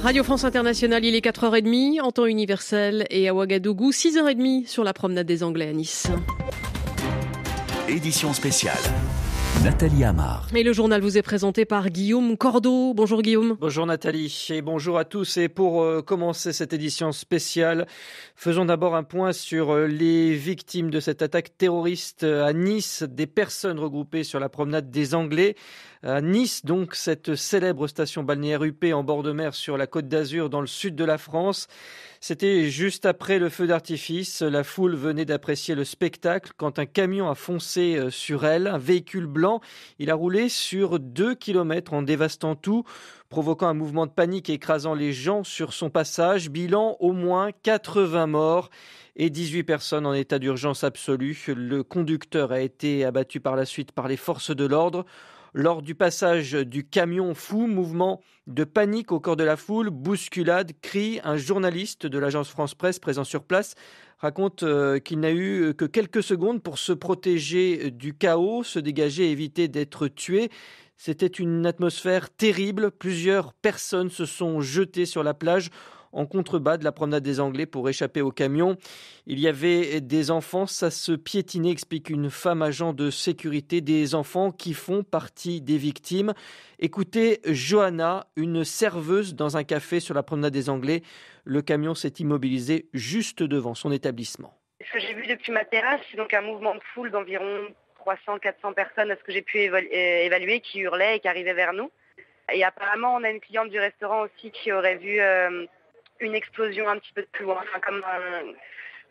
Radio France Internationale, il est 4h30 en temps universel et à Ouagadougou, 6h30 sur la promenade des Anglais à Nice. Édition spéciale. Nathalie Amar. Et le journal vous est présenté par Guillaume Cordeau. Bonjour Guillaume. Bonjour Nathalie et bonjour à tous. Et pour commencer cette édition spéciale, faisons d'abord un point sur les victimes de cette attaque terroriste à Nice, des personnes regroupées sur la promenade des Anglais. À Nice, donc, cette célèbre station balnéaire huppée en bord de mer sur la Côte d'Azur dans le sud de la France. C'était juste après le feu d'artifice. La foule venait d'apprécier le spectacle quand un camion a foncé sur elle. Un véhicule blanc, il a roulé sur 2 kilomètres en dévastant tout, provoquant un mouvement de panique et écrasant les gens sur son passage. Bilan, au moins 80 morts et 18 personnes en état d'urgence absolue. Le conducteur a été abattu par la suite par les forces de l'ordre. Lors du passage du camion fou, mouvement de panique au cœur de la foule, bousculade, cris. Un journaliste de l'agence France Presse présent sur place raconte qu'il n'a eu que quelques secondes pour se protéger du chaos, se dégager et éviter d'être tué. C'était une atmosphère terrible. Plusieurs personnes se sont jetées sur la plage en contrebas de la promenade des Anglais pour échapper au camion. Il y avait des enfants, ça se piétinait, explique une femme agent de sécurité, des enfants qui font partie des victimes. Écoutez Johanna, une serveuse dans un café sur la promenade des Anglais. Le camion s'est immobilisé juste devant son établissement. Ce que j'ai vu depuis ma terrasse, c'est donc un mouvement de foule d'environ 300-400 personnes, à ce que j'ai pu évaluer, qui hurlaient et qui arrivaient vers nous. Et apparemment, on a une cliente du restaurant aussi qui aurait vu une explosion un petit peu plus loin, enfin,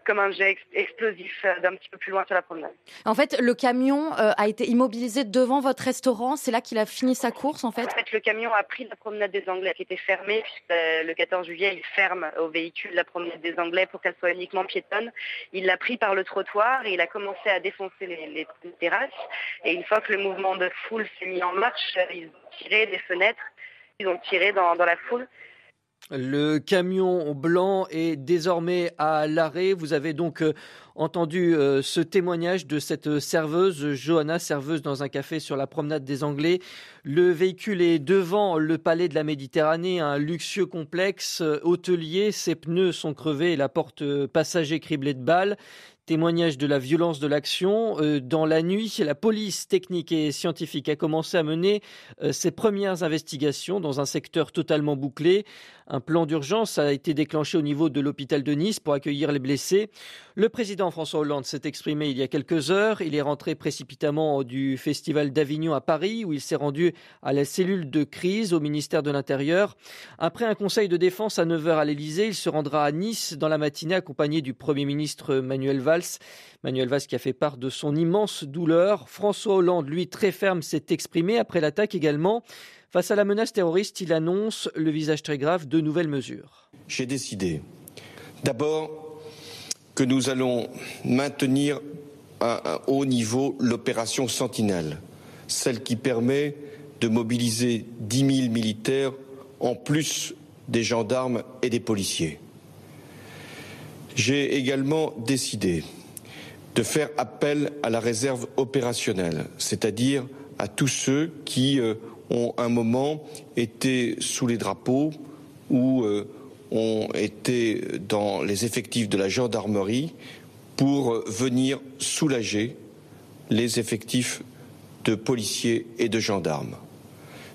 comme un jet explosif d'un petit peu plus loin sur la promenade. En fait, le camion a été immobilisé devant votre restaurant. C'est là qu'il a fini sa course, en fait. En fait, le camion a pris la promenade des Anglais qui était fermée, puisque le 14 juillet, il ferme aux véhicules la promenade des Anglais pour qu'elle soit uniquement piétonne. Il l'a pris par le trottoir et il a commencé à défoncer les terrasses. Et une fois que le mouvement de foule s'est mis en marche, ils ont tiré des fenêtres, ils ont tiré dans la foule. Le camion blanc est désormais à l'arrêt. Vous avez donc entendu ce témoignage de cette serveuse, Johanna, serveuse dans un café sur la promenade des Anglais. Le véhicule est devant le palais de la Méditerranée, un luxueux complexe hôtelier. Ses pneus sont crevés et la porte passager criblée de balles. Témoignage de la violence de l'action. Dans la nuit, la police technique et scientifique a commencé à mener ses premières investigations dans un secteur totalement bouclé. Un plan d'urgence a été déclenché au niveau de l'hôpital de Nice pour accueillir les blessés. Le président François Hollande s'est exprimé il y a quelques heures. Il est rentré précipitamment du Festival d'Avignon à Paris, où il s'est rendu à la cellule de crise au ministère de l'Intérieur. Après un conseil de défense à 9h à l'Élysée, il se rendra à Nice dans la matinée accompagné du Premier ministre Manuel Valls. Manuel Valls qui a fait part de son immense douleur. François Hollande, lui, très ferme, s'est exprimé après l'attaque également. Face à la menace terroriste, il annonce, le visage très grave, de nouvelles mesures. J'ai décidé, d'abord, que nous allons maintenir à un haut niveau l'opération Sentinelle, celle qui permet de mobiliser 10 000 militaires en plus des gendarmes et des policiers. J'ai également décidé de faire appel à la réserve opérationnelle, c'est-à-dire à tous ceux qui ont un moment été sous les drapeaux ou ont été dans les effectifs de la gendarmerie pour venir soulager les effectifs de policiers et de gendarmes.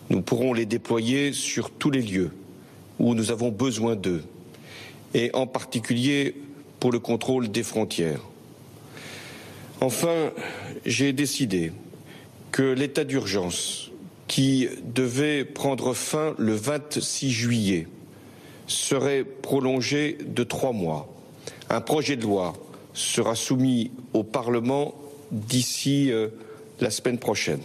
Nous pourrons les déployer sur tous les lieux où nous avons besoin d'eux, et en particulier pour le contrôle des frontières. Enfin, j'ai décidé que l'état d'urgence qui devait prendre fin le 26 juillet serait prolongé de 3 mois. Un projet de loi sera soumis au Parlement d'ici la semaine prochaine.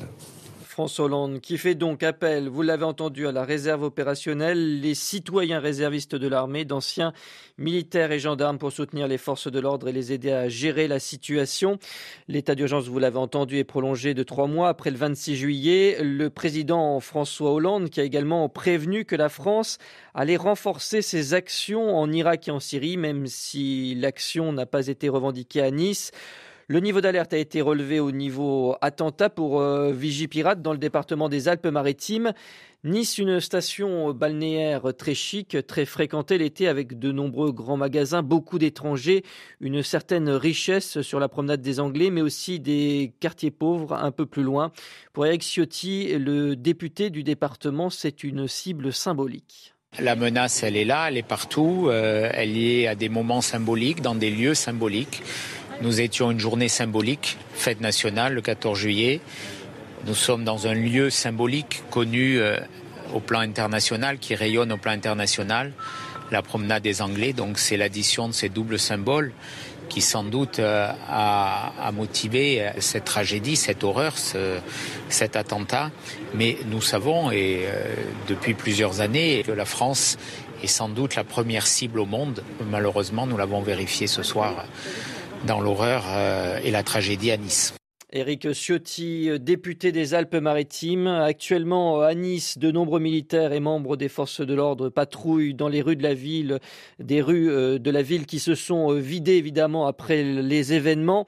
François Hollande qui fait donc appel, vous l'avez entendu, à la réserve opérationnelle, les citoyens réservistes de l'armée, d'anciens militaires et gendarmes pour soutenir les forces de l'ordre et les aider à gérer la situation. L'état d'urgence, vous l'avez entendu, est prolongé de 3 mois après le 26 juillet. Le président François Hollande qui a également prévenu que la France allait renforcer ses actions en Irak et en Syrie, même si l'action n'a pas été revendiquée à Nice. Le niveau d'alerte a été relevé au niveau attentat pour Vigipirate dans le département des Alpes-Maritimes. Nice, une station balnéaire très chic, très fréquentée l'été avec de nombreux grands magasins, beaucoup d'étrangers, une certaine richesse sur la promenade des Anglais, mais aussi des quartiers pauvres un peu plus loin. Pour Éric Ciotti, le député du département, c'est une cible symbolique. La menace, elle est là, elle est partout, elle y est à des moments symboliques, dans des lieux symboliques. Nous étions une journée symbolique, fête nationale, le 14 juillet. Nous sommes dans un lieu symbolique connu au plan international, qui rayonne au plan international, la promenade des Anglais. Donc c'est l'addition de ces doubles symboles qui sans doute a motivé cette tragédie, cette horreur, cet attentat. Mais nous savons, et depuis plusieurs années, que la France est sans doute la première cible au monde. Malheureusement, nous l'avons vérifié ce soir dans l'horreur et la tragédie à Nice. Éric Ciotti, député des Alpes-Maritimes. Actuellement à Nice, de nombreux militaires et membres des forces de l'ordre patrouillent dans les rues de la ville, des rues de la ville qui se sont vidées évidemment après les événements.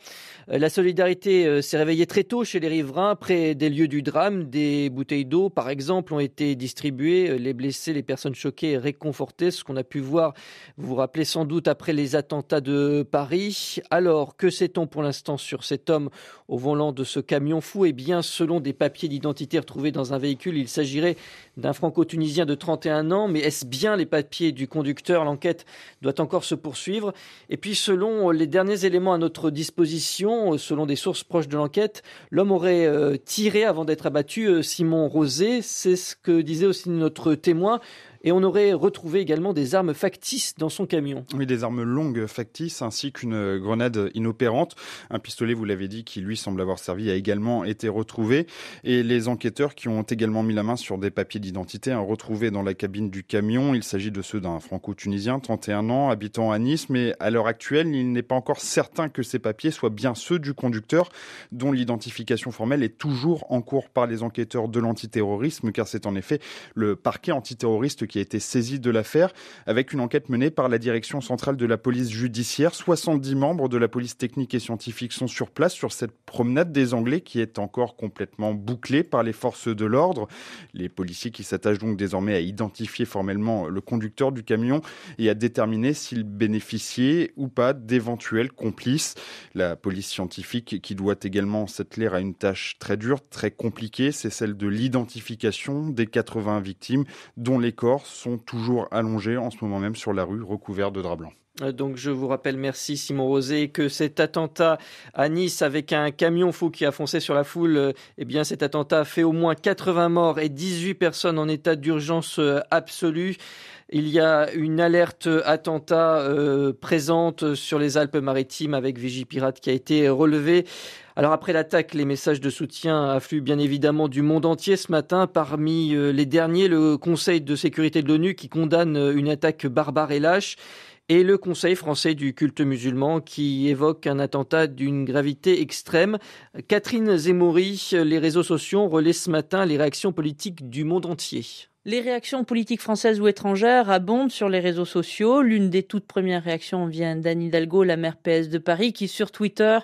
La solidarité s'est réveillée très tôt chez les riverains, près des lieux du drame. Des bouteilles d'eau, par exemple, ont été distribuées. Les blessés, les personnes choquées, réconfortées. Ce qu'on a pu voir, vous vous rappelez sans doute, après les attentats de Paris. Alors, que sait-on pour l'instant sur cet homme au volant de ce camion fou? Eh bien, selon des papiers d'identité retrouvés dans un véhicule, il s'agirait d'un franco-tunisien de 31 ans. Mais est-ce bien les papiers du conducteur? L'enquête doit encore se poursuivre. Et puis, selon les derniers éléments à notre disposition, selon des sources proches de l'enquête, l'homme aurait tiré avant d'être abattu. Simon Rosé, c'est ce que disait aussi notre témoin. Et on aurait retrouvé également des armes factices dans son camion. Oui, des armes longues factices ainsi qu'une grenade inopérante. Un pistolet, vous l'avez dit, qui lui semble avoir servi, a également été retrouvé. Et les enquêteurs qui ont également mis la main sur des papiers d'identité retrouvés dans la cabine du camion. Il s'agit de ceux d'un franco-tunisien, 31 ans, habitant à Nice. Mais à l'heure actuelle, il n'est pas encore certain que ces papiers soient bien ceux du conducteur, dont l'identification formelle est toujours en cours par les enquêteurs de l'antiterrorisme, car c'est en effet le parquet antiterroriste qui a été saisi de l'affaire, avec une enquête menée par la direction centrale de la police judiciaire. 70 membres de la police technique et scientifique sont sur place sur cette promenade des Anglais qui est encore complètement bouclée par les forces de l'ordre. Les policiers qui s'attachent donc désormais à identifier formellement le conducteur du camion et à déterminer s'il bénéficiait ou pas d'éventuels complices. La police scientifique qui doit également s'atteler à une tâche très dure, très compliquée, c'est celle de l'identification des 80 victimes dont les corps sont toujours allongés en ce moment même sur la rue, recouverts de drap blanc. Donc je vous rappelle, merci Simon Rosé, que cet attentat à Nice avec un camion fou qui a foncé sur la foule, eh bien cet attentat a fait au moins 80 morts et 18 personnes en état d'urgence absolue. Il y a une alerte attentat présente sur les Alpes-Maritimes avec Vigipirate qui a été relevée. Alors après l'attaque, les messages de soutien affluent bien évidemment du monde entier ce matin. Parmi les derniers, le Conseil de sécurité de l'ONU qui condamne une attaque barbare et lâche. Et le Conseil français du culte musulman qui évoque un attentat d'une gravité extrême. Catherine Zemouri, les réseaux sociaux relaient ce matin les réactions politiques du monde entier. Les réactions politiques françaises ou étrangères abondent sur les réseaux sociaux. L'une des toutes premières réactions vient d'Anne Hidalgo, la maire PS de Paris, qui sur Twitter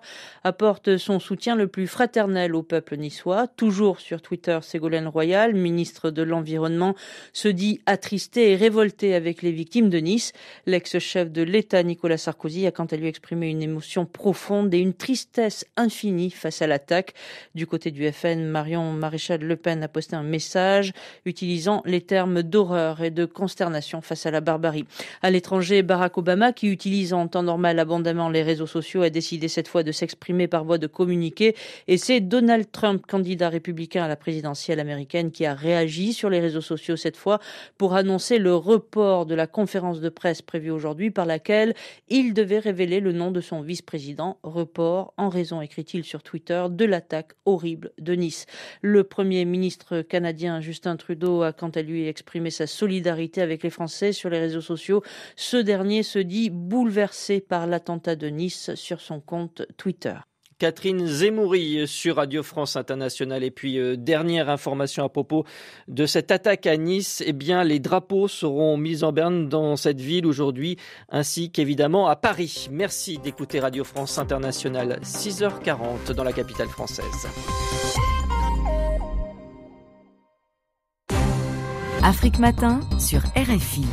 apporte son soutien le plus fraternel au peuple niçois. Toujours sur Twitter, Ségolène Royal, ministre de l'Environnement, se dit attristée et révoltée avec les victimes de Nice. L'ex-chef de l'État, Nicolas Sarkozy, a quant à lui exprimé une émotion profonde et une tristesse infinie face à l'attaque. Du côté du FN, Marion Maréchal Le Pen a posté un message utilisant les termes d'horreur et de consternation face à la barbarie. À l'étranger, Barack Obama, qui utilise en temps normal abondamment les réseaux sociaux, a décidé cette fois de s'exprimer par voie de communiqué. Et c'est Donald Trump, candidat républicain à la présidentielle américaine, qui a réagi sur les réseaux sociaux cette fois pour annoncer le report de la conférence de presse prévue aujourd'hui par laquelle il devait révéler le nom de son vice-président. Report en raison, écrit-il sur Twitter, de l'attaque horrible de Nice. Le premier ministre canadien Justin Trudeau a quant à lui exprimé sa solidarité avec les Français sur les réseaux sociaux. Ce dernier se dit bouleversé par l'attentat de Nice sur son compte Twitter. Catherine Zemouri sur Radio France Internationale. Et puis, dernière information à propos de cette attaque à Nice. Eh bien, les drapeaux seront mis en berne dans cette ville aujourd'hui, ainsi qu'évidemment à Paris. Merci d'écouter Radio France Internationale. 6h40 dans la capitale française. Afrique Matin sur RFI.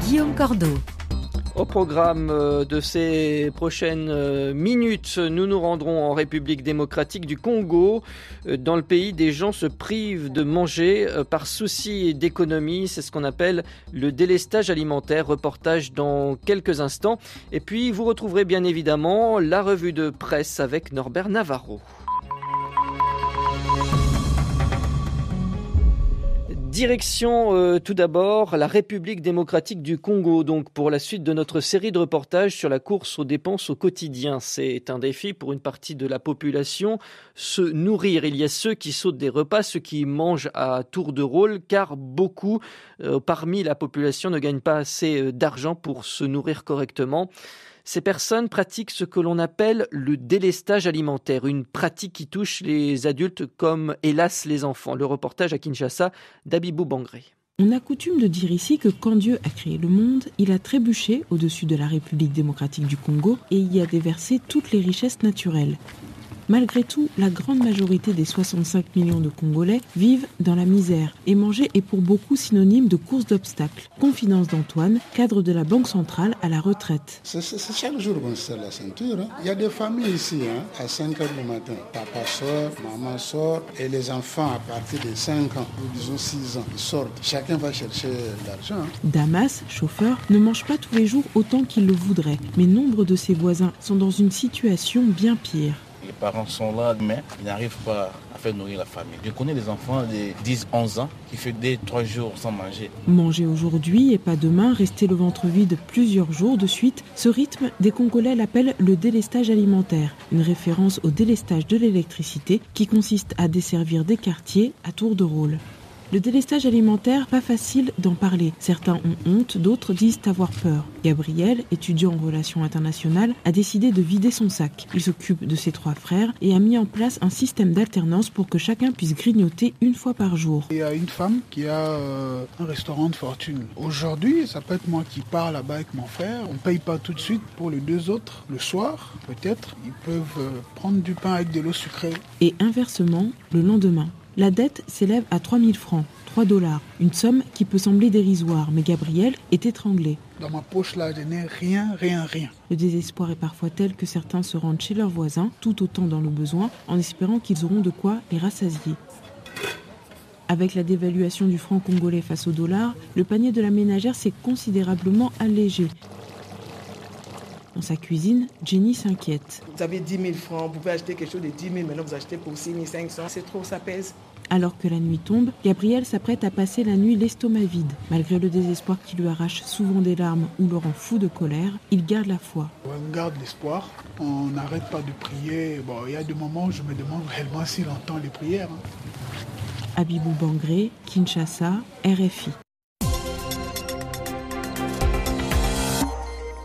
Guillaume Cordeau. Au programme de ces prochaines minutes, nous nous rendrons en République démocratique du Congo. Dans le pays, des gens se privent de manger par souci d'économie. C'est ce qu'on appelle le délestage alimentaire. Reportage dans quelques instants. Et puis, vous retrouverez bien évidemment la revue de presse avec Norbert Navarro. Direction tout d'abord la République démocratique du Congo, donc pour la suite de notre série de reportages sur la course aux dépenses au quotidien. C'est un défi pour une partie de la population, se nourrir. Il y a ceux qui sautent des repas, ceux qui mangent à tour de rôle, car beaucoup parmi la population ne gagnent pas assez d'argent pour se nourrir correctement. Ces personnes pratiquent ce que l'on appelle le délestage alimentaire, une pratique qui touche les adultes comme, hélas, les enfants. Le reportage à Kinshasa d'Abibou Bangré. On a coutume de dire ici que quand Dieu a créé le monde, il a trébuché au-dessus de la République démocratique du Congo et y a déversé toutes les richesses naturelles. Malgré tout, la grande majorité des 65 millions de Congolais vivent dans la misère et manger est pour beaucoup synonyme de course d'obstacles. Confidence d'Antoine, cadre de la Banque centrale à la retraite. C'est chaque jour qu'on se serre la ceinture. Il y a des familles ici, à 5 h du matin. Papa sort, maman sort et les enfants à partir de 5 ans, ou disons 6 ans, ils sortent. Chacun va chercher l'argent. Damas, chauffeur, ne mange pas tous les jours autant qu'il le voudrait. Mais nombre de ses voisins sont dans une situation bien pire. Les parents sont là, mais ils n'arrivent pas à faire nourrir la famille. Je connais des enfants de 10-11 ans qui font 2-3 jours sans manger. Manger aujourd'hui et pas demain, rester le ventre vide plusieurs jours de suite, ce rythme, des Congolais l'appellent le délestage alimentaire, une référence au délestage de l'électricité qui consiste à desservir des quartiers à tour de rôle. Le délestage alimentaire, pas facile d'en parler. Certains ont honte, d'autres disent avoir peur. Gabriel, étudiant en relations internationales, a décidé de vider son sac. Il s'occupe de ses 3 frères et a mis en place un système d'alternance pour que chacun puisse grignoter une fois par jour. Il y a une femme qui a un restaurant de fortune. Aujourd'hui, ça peut être moi qui pars là-bas avec mon frère. On ne paye pas tout de suite pour les 2 autres. Le soir, peut-être, ils peuvent prendre du pain avec de l'eau sucrée. Et inversement, le lendemain. La dette s'élève à 3 000 francs, $3, une somme qui peut sembler dérisoire, mais Gabriel est étranglé. Dans ma poche là, je n'ai rien. Le désespoir est parfois tel que certains se rendent chez leurs voisins, tout autant dans le besoin, en espérant qu'ils auront de quoi les rassasier. Avec la dévaluation du franc congolais face au dollar, le panier de la ménagère s'est considérablement allégé. Dans sa cuisine, Jenny s'inquiète. Vous avez 10 000 francs, vous pouvez acheter quelque chose de 10 000, maintenant vous achetez pour 6 500, c'est trop, ça pèse. Alors que la nuit tombe, Gabriel s'apprête à passer la nuit l'estomac vide. Malgré le désespoir qui lui arrache souvent des larmes ou le rend fou de colère, il garde la foi. On garde l'espoir, on n'arrête pas de prier. Bon, il y a des moments où je me demande réellement s'il entend les prières. Abibou Bangré, Kinshasa, RFI.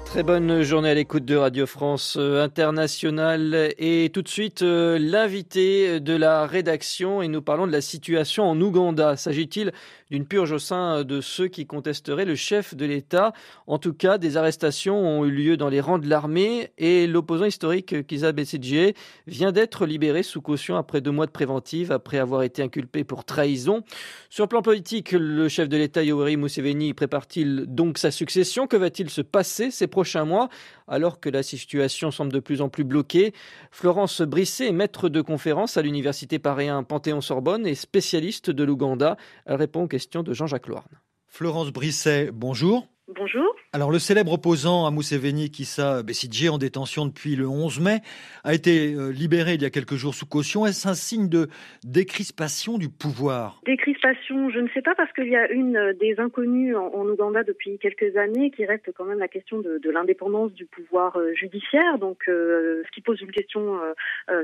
Très bonne journée à l'écoute de Radio France Internationale et tout de suite l'invité de la rédaction et nous parlons de la situation en Ouganda. S'agit-il d'une purge au sein de ceux qui contesteraient le chef de l'État? En tout cas, des arrestations ont eu lieu dans les rangs de l'armée et l'opposant historique Kizza Besigye vient d'être libéré sous caution après 2 mois de préventive après avoir été inculpé pour trahison. Sur le plan politique, le chef de l'État Yoweri Museveni prépare-t-il donc sa succession? Que va-t-il se passer ces prochains mois alors que la situation semble de plus en plus bloquée? Florence Brisset est maître de conférence à l'université Paris 1 Panthéon-Sorbonne et spécialiste de l'Ouganda. Elle répond aux questions de Jean-Jacques Loarn. Florence Brisset, bonjour. Bonjour. Alors le célèbre opposant à Museveni, Kizza Besigye, en détention depuis le 11 mai, a été libéré il y a quelques jours sous caution. Est-ce un signe de décrispation du pouvoir? Décrispation, je ne sais pas, parce qu'il y a une des inconnues en Ouganda depuis quelques années qui reste quand même la question de l'indépendance du pouvoir judiciaire. Donc ce qui pose une question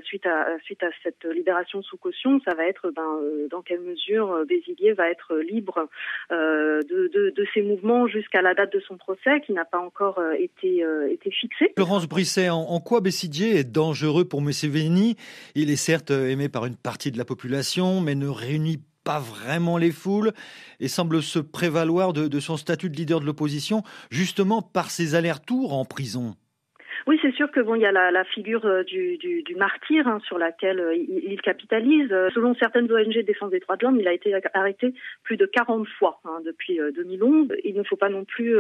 suite à cette libération sous caution, ça va être dans quelle mesure Besigye va être libre de ses mouvements jusqu'à la date de son procès procès qui n'a pas encore été fixé. Florence Brisset, en quoi Besigye est dangereux pour Museveni? Il est certes aimé par une partie de la population, mais ne réunit pas vraiment les foules et semble se prévaloir de son statut de leader de l'opposition, justement par ses allers-retours en prison. Oui, c'est sûr que il y a la figure du martyr sur laquelle il capitalise. Selon certaines ONG de défense des droits de l'homme, il a été arrêté plus de 40 fois depuis 2011. Il ne faut pas non plus,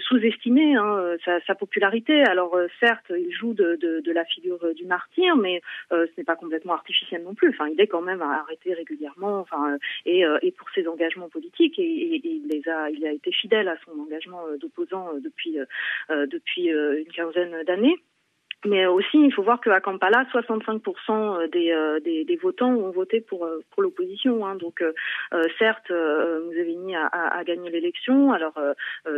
sous-estimer sa popularité. Alors certes, il joue de la figure du martyr, mais ce n'est pas complètement artificiel non plus. Enfin, il est quand même arrêté régulièrement. Et pour ses engagements politiques, et il a été fidèle à son engagement d'opposant depuis une quinzaine d'années. Mais aussi, il faut voir qu'à Kampala, 65% des votants ont voté pour l'opposition. Donc, certes, Museveni a gagné l'élection, alors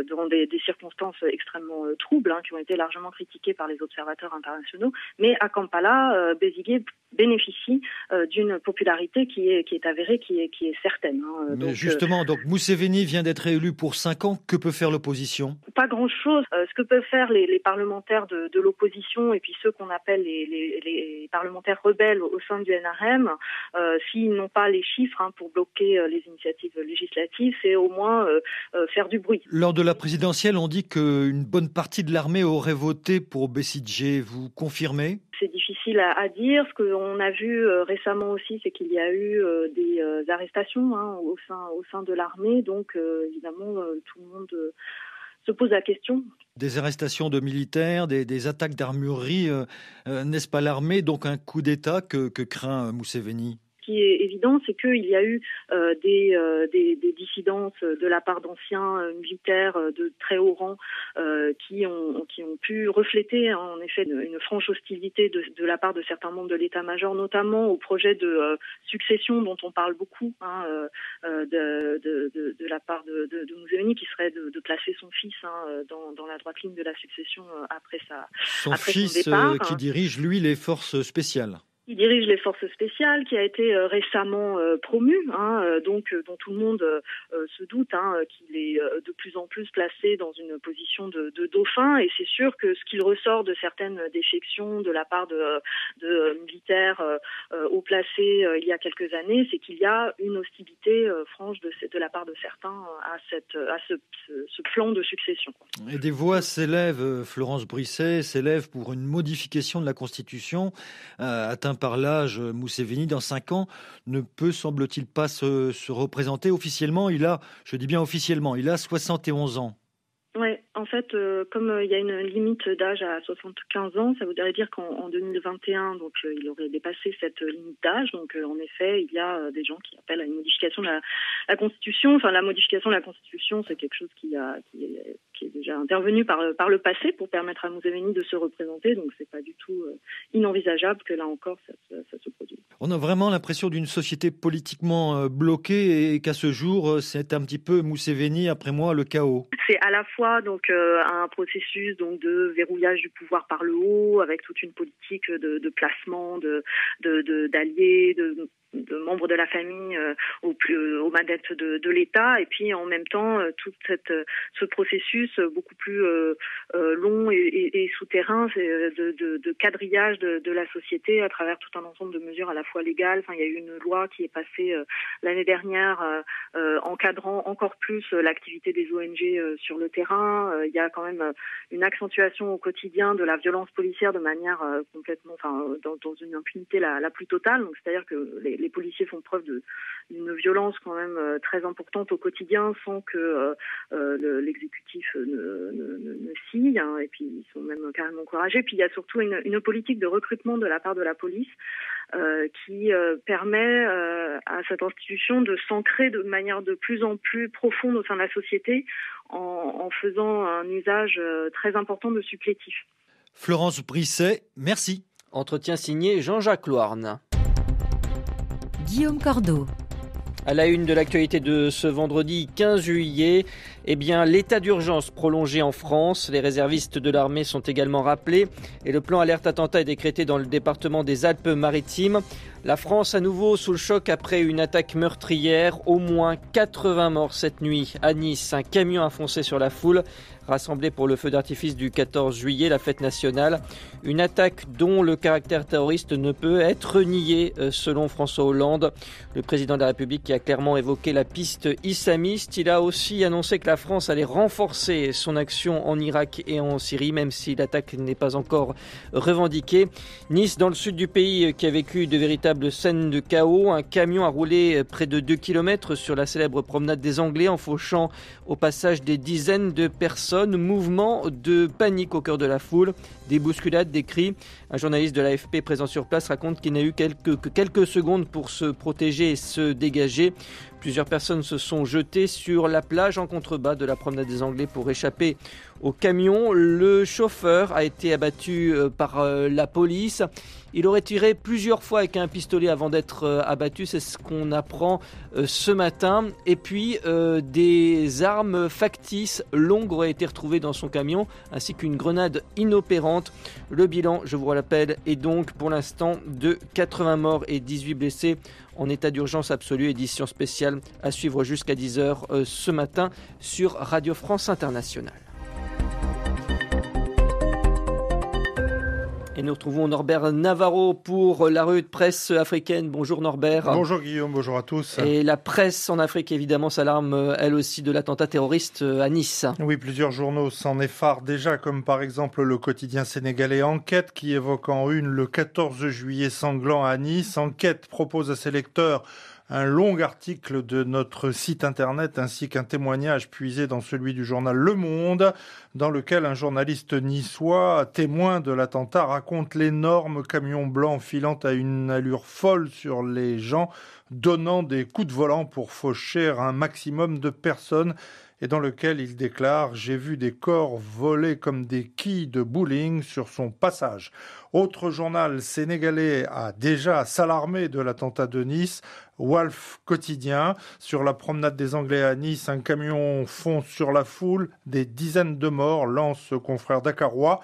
dans des circonstances extrêmement troubles, qui ont été largement critiquées par les observateurs internationaux. Mais à Kampala, Besigye bénéficie d'une popularité qui est avérée, qui est certaine. Mais justement, donc Museveni vient d'être élu pour 5 ans. Que peut faire l'opposition? Pas grand-chose. Ce que peuvent faire les parlementaires de l'opposition et puis ceux qu'on appelle les parlementaires rebelles au sein du NRM, s'ils n'ont pas les chiffres pour bloquer les initiatives législatives, c'est au moins faire du bruit. Lors de la présidentielle, on dit qu'une bonne partie de l'armée aurait voté pour Besigye. Vous confirmez? C'est difficile à dire. Ce qu'on a vu récemment aussi, c'est qu'il y a eu des arrestations au sein de l'armée. Donc, évidemment, tout le monde se pose la question. Des arrestations de militaires, des attaques d'armurerie, n'est-ce pas l'armée, donc un coup d'État que craint Museveni? Ce qui est évident, c'est qu'il y a eu des dissidences de la part d'anciens militaires de très haut rang qui ont pu refléter en effet une franche hostilité de la part de certains membres de l'état-major, notamment au projet de succession dont on parle beaucoup de la part de Museveni, qui serait de placer son fils dans la droite ligne de la succession après son départ. Qui dirige lui les forces spéciales. Il dirige les forces spéciales, qui a été récemment promu, dont tout le monde se doute qu'il est de plus en plus placé dans une position de dauphin. Et c'est sûr que ce qu'il ressort de certaines défections de la part de militaires haut placés il y a quelques années, c'est qu'il y a une hostilité franche de la part de certains à ce plan de succession. Et des voix s'élèvent, Florence Brisset, s'élèvent pour une modification de la Constitution atteint par l'âge. Museveni, dans 5 ans, ne peut, semble-t-il, pas se représenter officiellement. Je dis bien officiellement, il a 71 ans. Oui, en fait, comme il y a une limite d'âge à 75 ans, ça voudrait dire qu'en 2021, donc il aurait dépassé cette limite d'âge. Donc, en effet, il y a des gens qui appellent à une modification de la Constitution. Enfin, la modification de la Constitution, c'est quelque chose qui est déjà intervenu par le passé pour permettre à Museveni de se représenter. Donc, c'est pas du tout inenvisageable que là encore, ça se produise. On a vraiment l'impression d'une société politiquement bloquée et qu'à ce jour, c'est un petit peu Museveni, après moi, le chaos. C'est à la fois donc un processus donc de verrouillage du pouvoir par le haut, avec toute une politique de placement d'alliés, de membres de la famille aux manettes de l'État, et puis en même temps tout ce processus beaucoup plus long et souterrain de quadrillage de la société à travers tout un ensemble de mesures à la fois légales. Enfin, il y a eu une loi qui est passée l'année dernière encadrant encore plus l'activité des ONG sur le terrain. Il y a quand même une accentuation au quotidien de la violence policière de manière complètement, dans une impunité la plus totale. Donc, c'est-à-dire que les policiers font preuve d'une violence quand même très importante au quotidien sans que l'exécutif ne scie, et puis ils sont même carrément encouragés. Puis il y a surtout une politique de recrutement de la part de la police qui permet à cette institution de s'ancrer de manière de plus en plus profonde au sein de la société en faisant un usage très important de supplétifs. Florence Brisset, merci. Entretien signé Jean-Jacques Loarne. Guillaume Cordeau. À la une de l'actualité de ce vendredi 15 juillet, l'état d'urgence prolongé en France. Les réservistes de l'armée sont également rappelés et le plan alerte attentat est décrété dans le département des Alpes-Maritimes. La France à nouveau sous le choc après une attaque meurtrière. Au moins 80 morts cette nuit à Nice. Un camion a foncé sur la foule. rassemblés pour le feu d'artifice du 14 juillet, la fête nationale. Une attaque dont le caractère terroriste ne peut être nié, selon François Hollande, le président de la République, qui a clairement évoqué la piste islamiste. Il a aussi annoncé que la France allait renforcer son action en Irak et en Syrie, même si l'attaque n'est pas encore revendiquée. Nice, dans le sud du pays, qui a vécu de véritables scènes de chaos. Un camion a roulé près de 2 km sur la célèbre promenade des Anglais en fauchant au passage des dizaines de personnes. Mouvement de panique au cœur de la foule, des bousculades, des cris. Un journaliste de l'AFP présent sur place raconte qu'il n'a eu que quelques secondes pour se protéger et se dégager. Plusieurs personnes se sont jetées sur la plage en contrebas de la promenade des Anglais pour échapper au camion. Le chauffeur a été abattu par la police. Il aurait tiré plusieurs fois avec un pistolet avant d'être abattu, c'est ce qu'on apprend ce matin. Et puis des armes factices longues auraient été retrouvées dans son camion, ainsi qu'une grenade inopérante. Le bilan, je vous rappelle, est donc pour l'instant de 80 morts et 18 blessés en état d'urgence absolue. Édition spéciale à suivre jusqu'à 10h ce matin sur Radio France Internationale. Et nous retrouvons Norbert Navarro pour la revue de presse africaine. Bonjour Norbert. Bonjour Guillaume, bonjour à tous. Et la presse en Afrique évidemment s'alarme elle aussi de l'attentat terroriste à Nice. Oui, plusieurs journaux s'en effarent déjà, comme par exemple le quotidien sénégalais Enquête qui évoque en une le 14 juillet sanglant à Nice. Enquête propose à ses lecteurs un long article de notre site internet ainsi qu'un témoignage puisé dans celui du journal Le Monde, dans lequel un journaliste niçois, témoin de l'attentat, raconte l'énorme camion blanc filant à une allure folle sur les gens, donnant des coups de volant pour faucher un maximum de personnes, et dans lequel il déclare « J'ai vu des corps voler comme des quilles de bowling sur son passage ». Autre journal sénégalais a déjà s'alarmé de l'attentat de Nice, Walf Quotidien. Sur la promenade des Anglais à Nice, un camion fonce sur la foule, des dizaines de morts, lance ce confrère dakarois.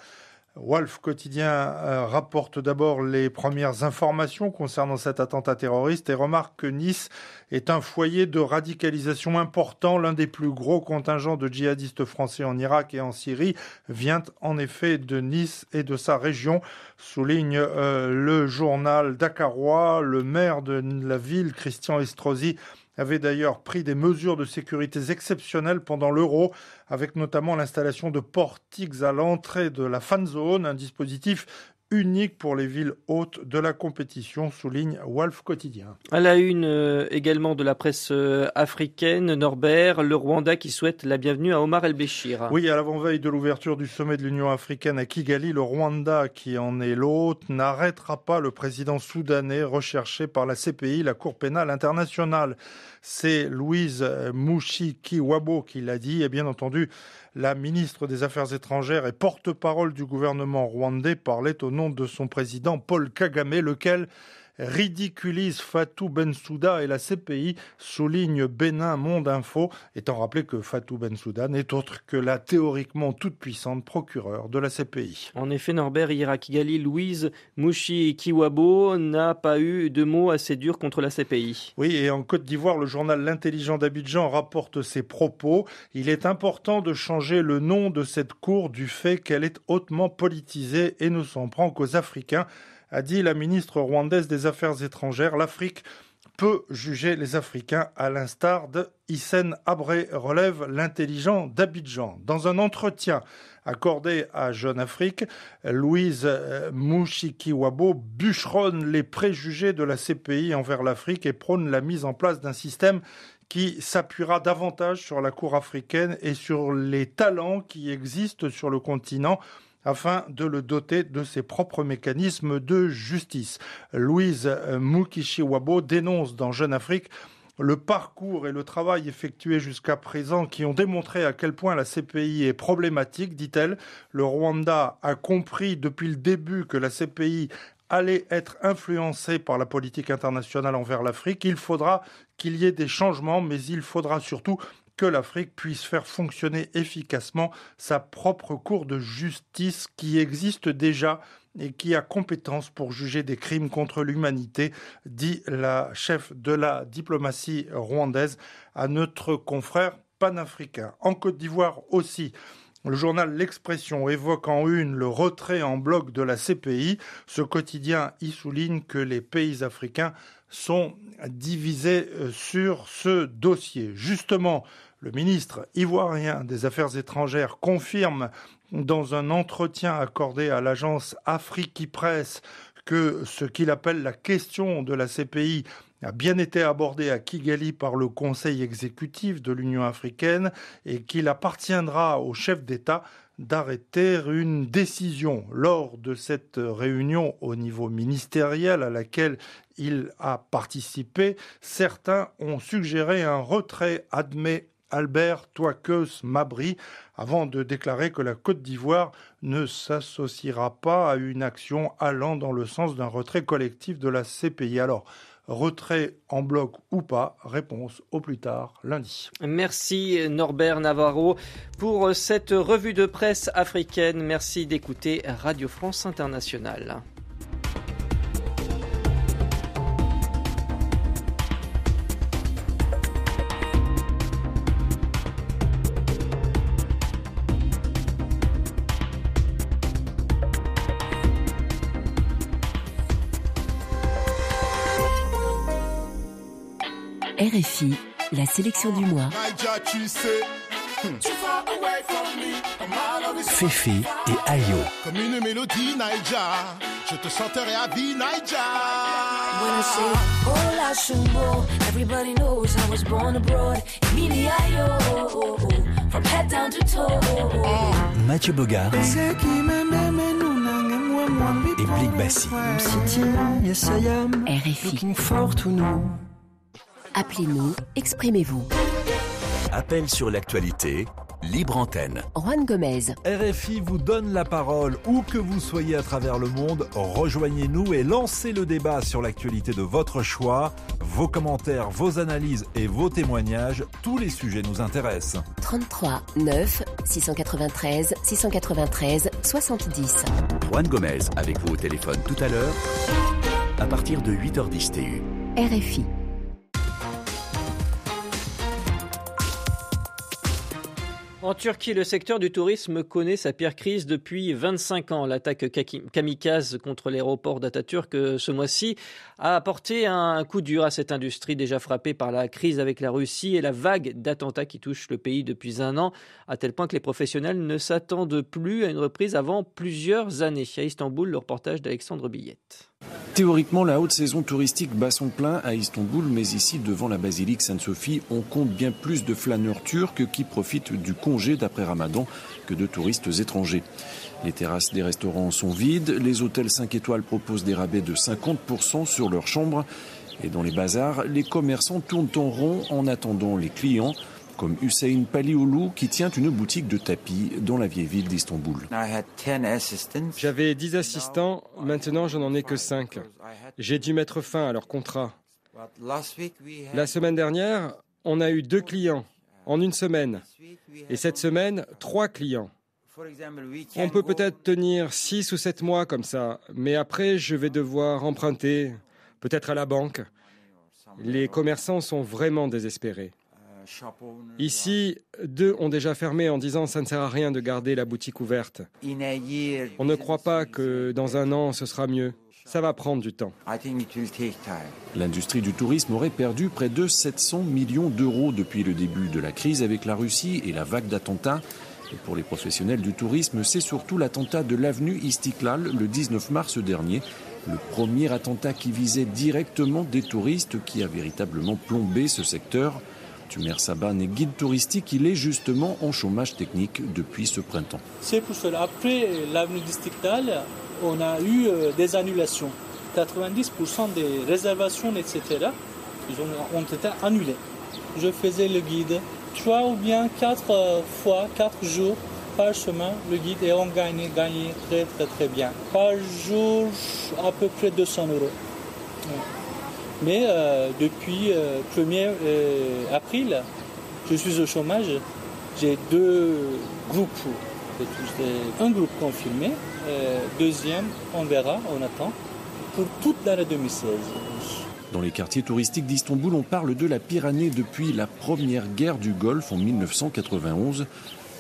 Walf Quotidien rapporte d'abord les premières informations concernant cet attentat terroriste et remarque que Nice est un foyer de radicalisation important. L'un des plus gros contingents de djihadistes français en Irak et en Syrie vient en effet de Nice et de sa région, souligne le journal dakarois. Le maire de la ville, Christian Estrosi, avait d'ailleurs pris des mesures de sécurité exceptionnelles pendant l'Euro, avec notamment l'installation de portiques à l'entrée de la fan zone, un dispositif unique pour les villes hôtes de la compétition, souligne Walf Quotidien. À la une également de la presse africaine, Norbert, le Rwanda qui souhaite la bienvenue à Omar El-Béchir. Oui, à l'avant-veille de l'ouverture du sommet de l'Union africaine à Kigali, le Rwanda, qui en est l'hôte, n'arrêtera pas le président soudanais recherché par la CPI, la Cour pénale internationale. C'est Louise Mushikiwabo qui l'a dit, et bien entendu, la ministre des Affaires étrangères et porte-parole du gouvernement rwandais parlait au nom de son président Paul Kagame, lequel ridiculise Fatou Bensouda et la CPI, souligne Bénin Monde Info, étant rappelé que Fatou Bensouda n'est autre que la théoriquement toute-puissante procureure de la CPI. En effet, Norbert, hier à Kigali, Louise Mushikiwabo n'a pas eu de mots assez durs contre la CPI. Oui, et en Côte d'Ivoire, le journal L'Intelligent d'Abidjan rapporte ses propos. Il est important de changer le nom de cette cour du fait qu'elle est hautement politisée et ne s'en prend qu'aux Africains, a dit la ministre rwandaise des Affaires étrangères. L'Afrique peut juger les Africains à l'instar de Hissène Habré, relève L'Intelligent d'Abidjan. Dans un entretien accordé à Jeune Afrique, Louise Mushikiwabo bûcheronne les préjugés de la CPI envers l'Afrique et prône la mise en place d'un système qui s'appuiera davantage sur la Cour africaine et sur les talents qui existent sur le continent, afin de le doter de ses propres mécanismes de justice. Louise Mushikiwabo dénonce dans Jeune Afrique le parcours et le travail effectués jusqu'à présent qui ont démontré à quel point la CPI est problématique, dit-elle. Le Rwanda a compris depuis le début que la CPI allait être influencée par la politique internationale envers l'Afrique. Il faudra qu'il y ait des changements, mais il faudra surtout que l'Afrique puisse faire fonctionner efficacement sa propre cour de justice qui existe déjà et qui a compétence pour juger des crimes contre l'humanité, dit la chef de la diplomatie rwandaise à notre confrère panafricain. En Côte d'Ivoire aussi, Le journal L'Expression évoque en une le retrait en bloc de la CPI. Ce quotidien y souligne que les pays africains sont divisés sur ce dossier. Justement, le ministre ivoirien des Affaires étrangères confirme dans un entretien accordé à l'agence Afrique-Presse que ce qu'il appelle la question de la CPI a bien été abordé à Kigali par le Conseil exécutif de l'Union africaine et qu'il appartiendra aux chefs d'État d'arrêter une décision. Lors de cette réunion au niveau ministériel à laquelle il a participé, certains ont suggéré un retrait, admet Albert Touakeus Mabry, avant de déclarer que la Côte d'Ivoire ne s'associera pas à une action allant dans le sens d'un retrait collectif de la CPI. Alors, retrait en bloc ou pas, réponse au plus tard lundi. Merci Norbert Navarro pour cette revue de presse africaine. Merci d'écouter Radio France Internationale. RFI, la sélection du mois. Féfé et Ayo. Comme une mélodie, Naija, je te chanterai à vie, Naija. When I say hola shumbo, everybody knows I was born abroad. Mini Ayo, from head down to toe. Mathieu Bogart et Blick Bassi. RFI. Appelez-nous, exprimez-vous. Appel sur l'actualité, libre antenne. Juan Gomez. RFI vous donne la parole, où que vous soyez à travers le monde. Rejoignez-nous et lancez le débat sur l'actualité de votre choix. Vos commentaires, vos analyses et vos témoignages, tous les sujets nous intéressent. 33 9 693 693 70. Juan Gomez avec vous au téléphone tout à l'heure, à partir de 8h10 TU. RFI. En Turquie, le secteur du tourisme connaît sa pire crise depuis 25 ans. L'attaque kamikaze contre l'aéroport d'Atatürk ce mois-ci a apporté un coup dur à cette industrie déjà frappée par la crise avec la Russie et la vague d'attentats qui touche le pays depuis un an, à tel point que les professionnels ne s'attendent plus à une reprise avant plusieurs années. À Istanbul, le reportage d'Alexandre Billette. Théoriquement, la haute saison touristique bat son plein à Istanbul, mais ici, devant la basilique Sainte-Sophie, on compte bien plus de flâneurs turcs qui profitent du congé d'après Ramadan que de touristes étrangers. Les terrasses des restaurants sont vides, les hôtels 5 étoiles proposent des rabais de 50% sur leurs chambres. Et dans les bazars, les commerçants tournent en rond en attendant les clients, comme Hüseyin Palioğlu qui tient une boutique de tapis dans la vieille ville d'Istanbul. J'avais 10 assistants, maintenant je n'en ai que 5. J'ai dû mettre fin à leur contrat. La semaine dernière, on a eu 2 clients en une semaine. Et cette semaine, 3 clients. On peut peut-être tenir 6 ou 7 mois comme ça, mais après je vais devoir emprunter, peut-être à la banque. Les commerçants sont vraiment désespérés. Ici, 2 ont déjà fermé en disant « ça ne sert à rien de garder la boutique ouverte ». On ne croit pas que dans un an, ce sera mieux. Ça va prendre du temps. L'industrie du tourisme aurait perdu près de 700 millions d'euros depuis le début de la crise avec la Russie et la vague d'attentats. Et pour les professionnels du tourisme, c'est surtout l'attentat de l'avenue Istiklal le 19 mars dernier. Le premier attentat qui visait directement des touristes qui a véritablement plombé ce secteur. Tumer Saban est guide touristique, il est justement en chômage technique depuis ce printemps. C'est pour cela. Après l'avenue d'Istiklal, on a eu des annulations. 90% des réservations, etc., ont été annulées. Je faisais le guide 3 ou bien 4 fois, 4 jours par semaine, le guide, et on gagnait très très très bien. Par jour, à peu près 200 euros. Mais depuis 1er avril, je suis au chômage. J'ai 2 groupes. Un groupe confirmé, deuxième, on verra, on attend, pour toute l'année 2016. Dans les quartiers touristiques d'Istanbul, on parle de la pire année depuis la première guerre du Golfe en 1991.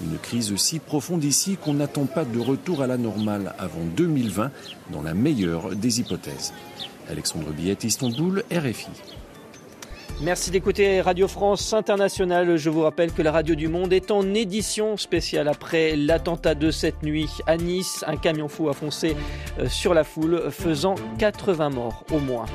Une crise si profonde ici qu'on n'attend pas de retour à la normale avant 2020, dans la meilleure des hypothèses. Alexandre Billette, Istanbul, RFI. Merci d'écouter Radio France Internationale. Je vous rappelle que la Radio du Monde est en édition spéciale après l'attentat de cette nuit à Nice. Un camion fou a foncé sur la foule, faisant 80 morts au moins.